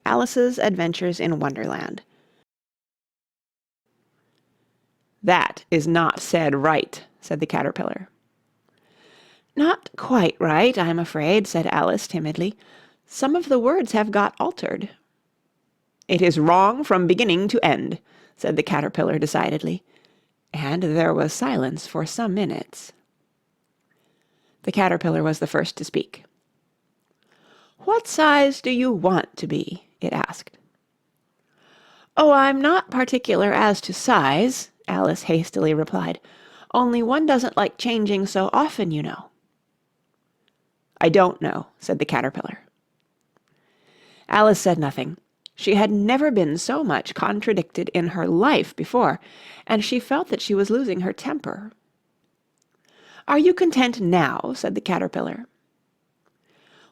Alice's Adventures in Wonderland. "That is not said right," said the caterpillar. "Not quite right, I'm afraid," said Alice timidly. "Some of the words have got altered." "It is wrong from beginning to end," said the caterpillar decidedly, and there was silence for some minutes. The caterpillar was the first to speak. "What size do you want to be?" it asked. "Oh, I'm not particular as to size," Alice hastily replied. "Only one doesn't like changing so often, you know." "I don't know," said the caterpillar. Alice said nothing. She had never been so much contradicted in her life before, and she felt that she was losing her temper. "Are you content now?" said the caterpillar.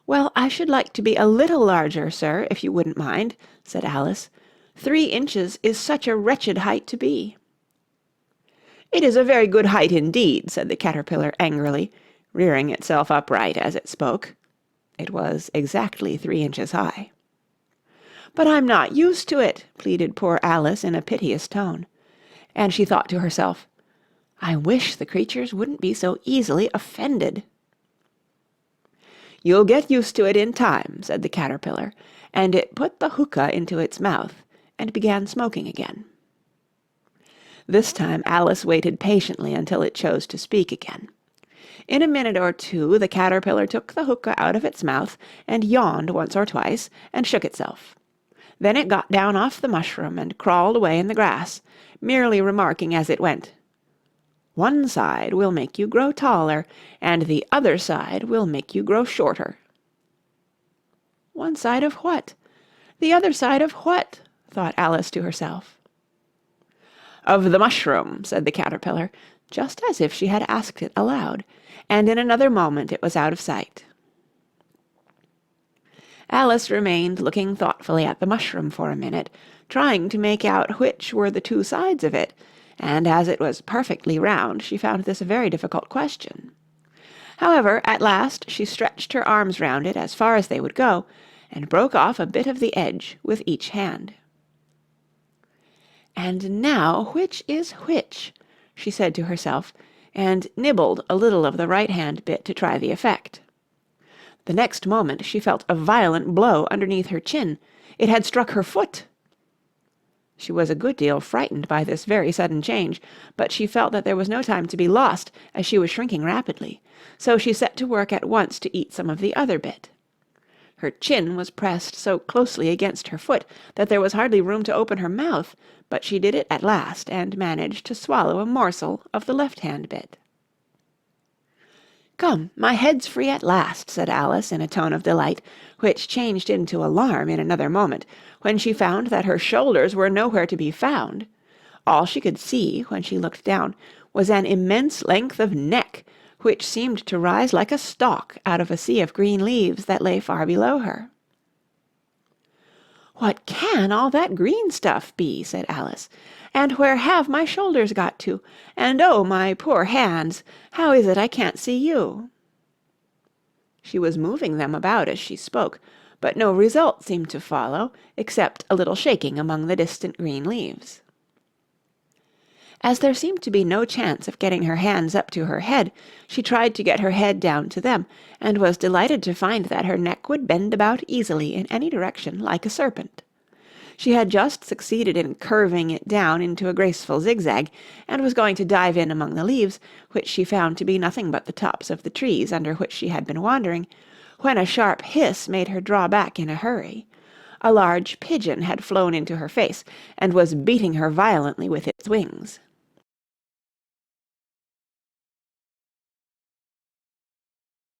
"Well, I should like to be a little larger, sir, if you wouldn't mind," said Alice. 3 inches is such a wretched height to be." "It is a very good height indeed," said the caterpillar angrily, rearing itself upright as it spoke. It was exactly 3 inches high. "But I'm not used to it," pleaded poor Alice in a piteous tone. And she thought to herself, "I wish the creatures wouldn't be so easily offended." "You'll get used to it in time," said the caterpillar, and it put the hookah into its mouth and began smoking again. This time Alice waited patiently until it chose to speak again. In a minute or two the caterpillar took the hookah out of its mouth and yawned once or twice and shook itself. Then it got down off the mushroom and crawled away in the grass, merely remarking as it went, "One side will make you grow taller, and the other side will make you grow shorter." "One side of what? The other side of what?" thought Alice to herself. "Of the mushroom," said the caterpillar, just as if she had asked it aloud, and in another moment it was out of sight. Alice remained looking thoughtfully at the mushroom for a minute, trying to make out which were the 2 sides of it, and as it was perfectly round, she found this a very difficult question. However, at last she stretched her arms round it as far as they would go, and broke off a bit of the edge with each hand. "And now which is which?" she said to herself, and nibbled a little of the right-hand bit to try the effect. The next moment she felt a violent blow underneath her chin. It had struck her foot. She was a good deal frightened by this very sudden change, but she felt that there was no time to be lost, as she was shrinking rapidly, so she set to work at once to eat some of the other bit. Her chin was pressed so closely against her foot that there was hardly room to open her mouth, but she did it at last, and managed to swallow a morsel of the left-hand bit. "Come, my head's free at last," said Alice in a tone of delight, which changed into alarm in another moment, when she found that her shoulders were nowhere to be found. All she could see, when she looked down, was an immense length of neck, which seemed to rise like a stalk out of a sea of green leaves that lay far below her. "What can all that green stuff be?" said Alice. "And where have my shoulders got to? And oh, my poor hands! How is it I can't see you?" She was moving them about as she spoke, but no result seemed to follow, except a little shaking among the distant green leaves. As there seemed to be no chance of getting her hands up to her head, she tried to get her head down to them, and was delighted to find that her neck would bend about easily in any direction like a serpent. She had just succeeded in curving it down into a graceful zigzag, and was going to dive in among the leaves, which she found to be nothing but the tops of the trees under which she had been wandering, when a sharp hiss made her draw back in a hurry. A large pigeon had flown into her face, and was beating her violently with its wings.